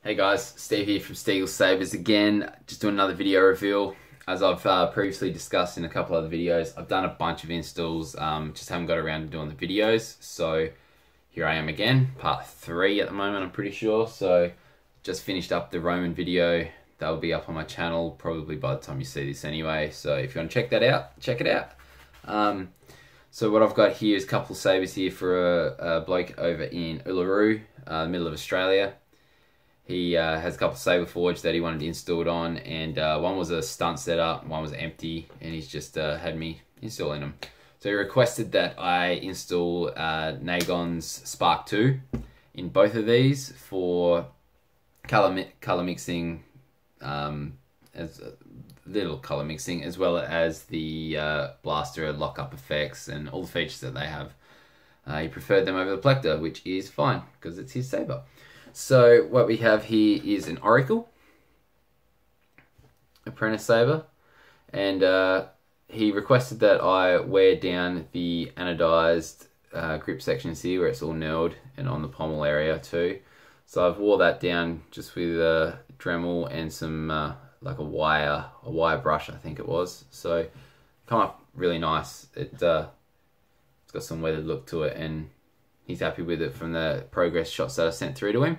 Hey guys, Steve here from Sabers again, just doing another video reveal. As I've previously discussed in a couple other videos, I've done a bunch of installs, just haven't got around to doing the videos. So here I am again, part 3 at the moment I'm pretty sure. So just finished up the Roman video, that'll be up on my channel probably by the time you see this anyway. So if you want to check that out, check it out. So what I've got here is a couple of sabers here for a bloke over in Uluru, middle of Australia. He has a couple of Saberforge that he wanted installed on, and one was a stunt setup, one was empty, and he's just had me installing them. So he requested that I install Naigons Spark 2 in both of these for color mixing, as little color mixing, as well as the blaster lockup effects and all the features that they have. He preferred them over the Plector, which is fine because it's his saber. So what we have here is an Oracle Apprentice saber, and he requested that I wear down the anodized grip sections here where it's all knurled, and on the pommel area too. So I've wore that down just with a Dremel and some like a wire brush, I think it was. So come up really nice. It's got some weathered look to it, and he's happy with it from the progress shots that I sent through to him.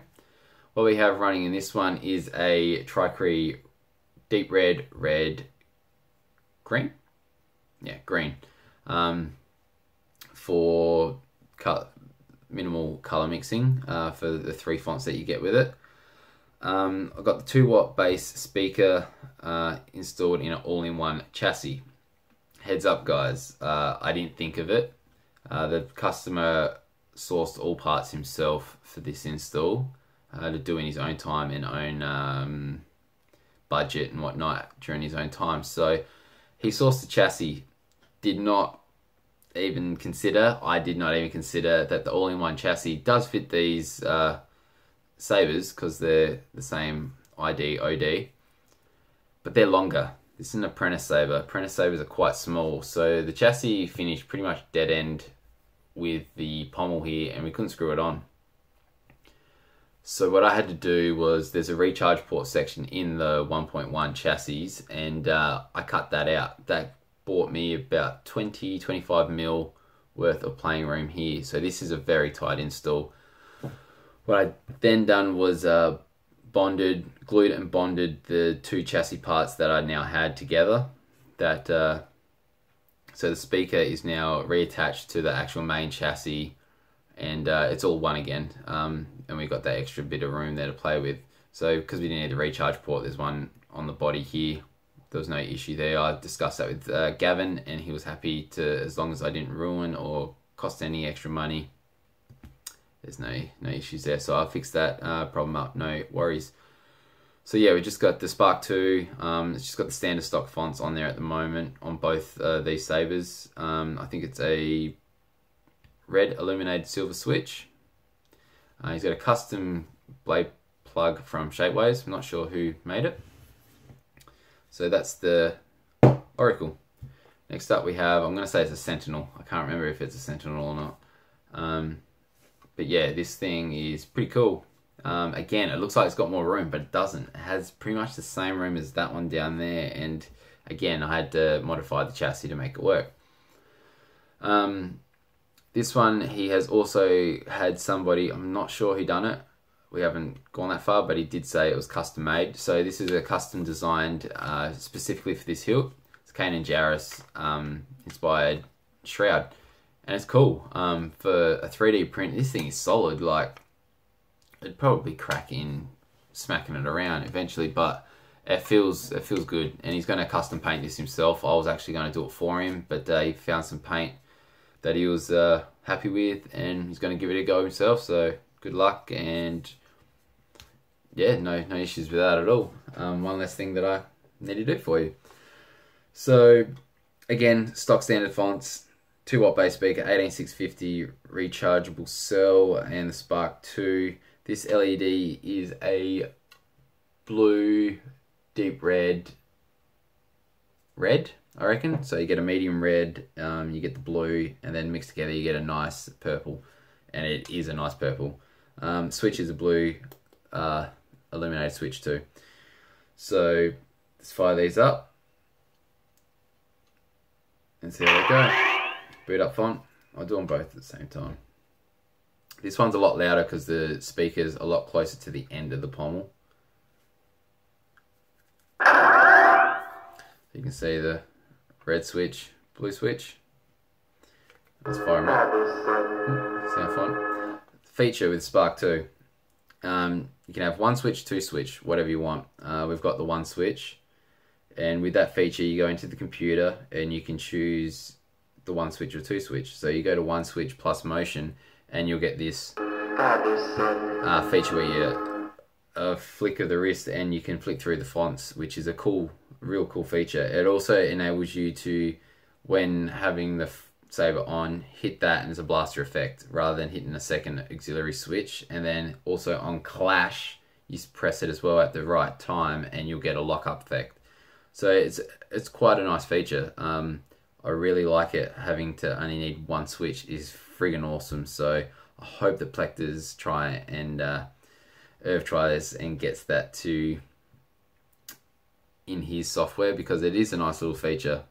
What we have running in this one is a Tri-Cree deep red, green? Yeah, green. For minimal color mixing for the 3 fonts that you get with it. I've got the 2-watt bass speaker installed in an all-in-one chassis. Heads up guys, I didn't think of it. The customer sourced all parts himself for this install to do in his own time and own budget and whatnot during his own time. So he sourced the chassis. I did not even consider that the all-in-one chassis does fit these sabers because they're the same ID, OD, but they're longer. This is an Apprentice saber. Apprentice sabers are quite small, so the chassis finished pretty much dead end with the pommel here, and we couldn't screw it on. So what I had to do was, there's a recharge port section in the 1.1 chassis, and I cut that out. That bought me about 20-25 mil worth of playing room here. So this is a very tight install. What I then done was glued and bonded the 2 chassis parts that I now had together. So the speaker is now reattached to the actual main chassis, and it's all one again. And we got that extra bit of room there to play with. So because we didn't need the recharge port, there's one on the body here. There was no issue there. I discussed that with Gavin, and he was happy to, as long as I didn't ruin or cost any extra money. There's no issues there. So I fixed that problem up, no worries. So yeah, we just got the Spark 2, it's just got the standard stock fonts on there at the moment on both these sabers. I think it's a red illuminated silver switch. He's got a custom blade plug from Shapeways, I'm not sure who made it. So that's the Oracle. Next up we have, I'm going to say it's a Sentinel. I can't remember if it's a Sentinel or not. But yeah, this thing is pretty cool. Again, it looks like it's got more room, but it doesn't. It has pretty much the same room as that one down there, and again, I had to modify the chassis to make it work. This one, he has also had somebody, I'm not sure who done it. We haven't gone that far, but he did say it was custom made. So this is a custom designed specifically for this hilt. It's Kanan Jarrus inspired shroud. And it's cool. For a 3D print, this thing is solid. Like, it'd probably crack in smacking it around eventually, but it feels good. And he's going to custom paint this himself. I was actually going to do it for him, but he found some paint that he was happy with, and he's going to give it a go himself. So good luck, and yeah, no issues with that at all. One less thing that I need to do for you. So again, stock standard fonts. 2-watt bass speaker, 18650 rechargeable cell, and the Spark 2. This LED is a blue, deep red, I reckon. So you get a medium red, you get the blue, and then mixed together you get a nice purple, and it is a nice purple. Switch is a blue, illuminated switch too. So let's fire these up and see how they go. Boot up font. I'll do them both at the same time. This one's a lot louder because the speaker's a lot closer to the end of the pommel. You can see the red switch, blue switch. Let's fire them up. Sound fun. Feature with Spark 2. You can have one switch, two switch, whatever you want. We've got the one switch. And with that feature, you go into the computer and you can choose the one switch or two switch. So you go to one switch plus motion and you'll get this feature where you flick of the wrist and you can flick through the fonts, which is a cool, real cool feature. It also enables you to, when having the Saber on, hit that as a blaster effect rather than hitting a second auxiliary switch. And then also on clash, you press it as well at the right time and you'll get a lock-up effect. So it's quite a nice feature. I really like it. Having to only need one switch is friggin' awesome. So I hope that Plectors try and Irv tries and gets that to in his software, because it is a nice little feature.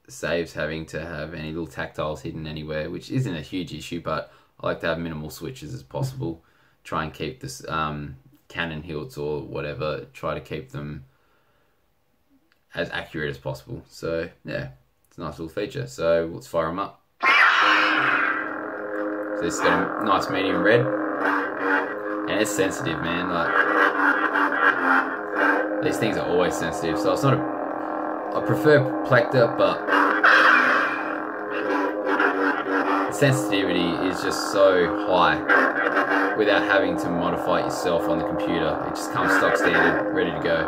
Saves having to have any little tactiles hidden anywhere, which isn't a huge issue, but I like to have minimal switches as possible. Try and keep this Kanan hilts or whatever, try to keep them as accurate as possible. So yeah, it's a nice little feature. So let's fire them up. So this has got a nice medium red, and it's sensitive, man. Like, these things are always sensitive, so it's not a... I prefer Plector, but the sensitivity is just so high without having to modify it yourself on the computer. It just comes stock standard, ready to go.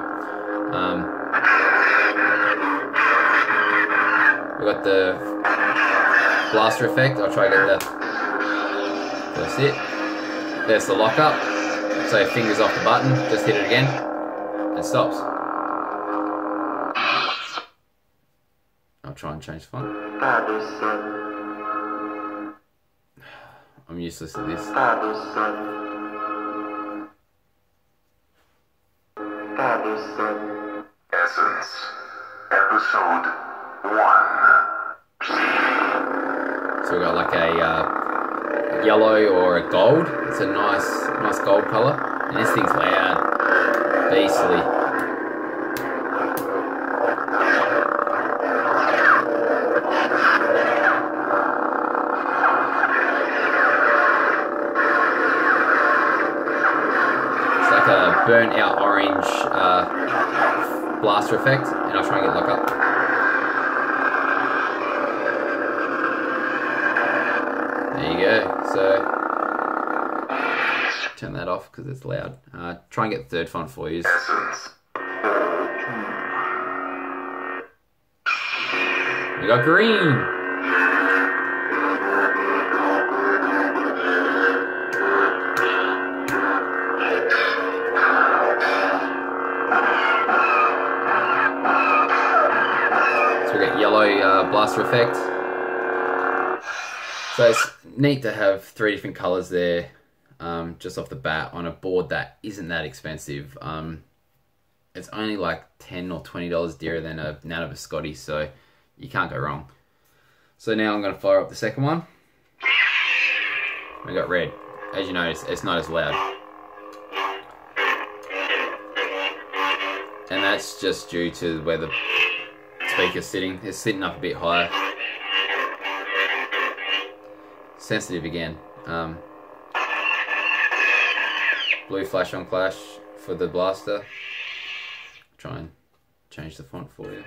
We've got the blaster effect. I'll try to get that. That's it. There's the lockup. So fingers off the button, just hit it again. It stops. I'll try and change the font. I'm useless at this. Essence, episode 1. So we've got like a yellow or a gold. It's a nice gold color, and this thing's loud, beastly. Burnt out orange blaster effect, and I'll try and get lock up. There you go. So turn that off because it's loud. Try and get the third font for you. We got green. Yellow blaster effect. So it's neat to have three different colors there, just off the bat on a board that isn't that expensive. It's only like $10 or $20 dearer than a Nano Biscotti, so you can't go wrong. So now I'm going to fire up the second one. We got red. As you notice, it's not as loud, and that's just due to where the speaker's sitting. It's sitting up a bit higher. Sensitive again. Blue flash on clash for the blaster. Try and change the font for you.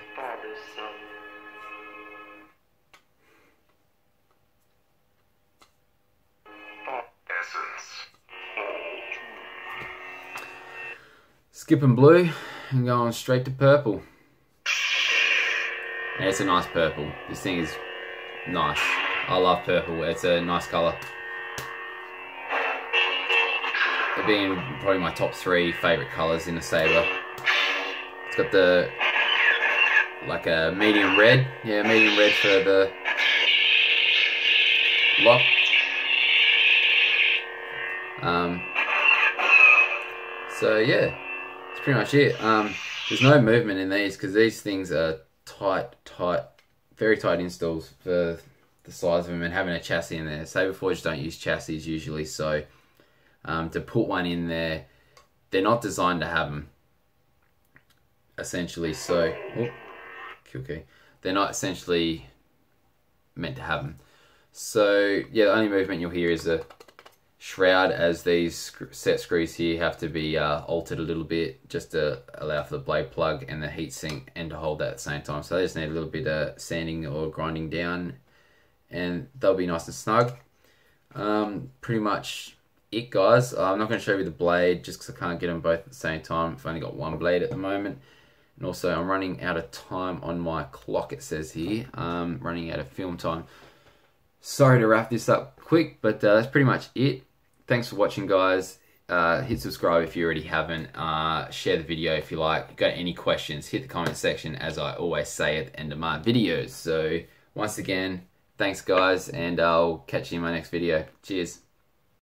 Skipping blue and going straight to purple. And it's a nice purple. This thing is nice. I love purple. It's a nice colour. It being probably my top 3 favourite colours in a Saber. It's got the like a medium red. Yeah, medium red for the lock. So yeah, that's pretty much it. There's no movement in these because these things are tight, very tight installs for the size of them, and having a chassis in there. Saberforge don't use chassis usually, so to put one in there, they're not designed to have them, essentially. So, okay, they're not essentially meant to have them. So yeah, the only movement you'll hear is the shroud, as these set screws here have to be altered a little bit just to allow for the blade plug and the heatsink and to hold that at the same time. So they just need a little bit of sanding or grinding down, and they'll be nice and snug. Pretty much it, guys. I'm not going to show you the blade just because I can't get them both at the same time. I've only got one blade at the moment, and also I'm running out of time on my clock. It says here running out of film time. Sorry to wrap this up quick, but that's pretty much it. Thanks for watching, guys. Hit subscribe if you already haven't. Share the video if you like. If you've got any questions, hit the comment section, as I always say at the end of my videos. So once again, thanks guys, and I'll catch you in my next video. Cheers.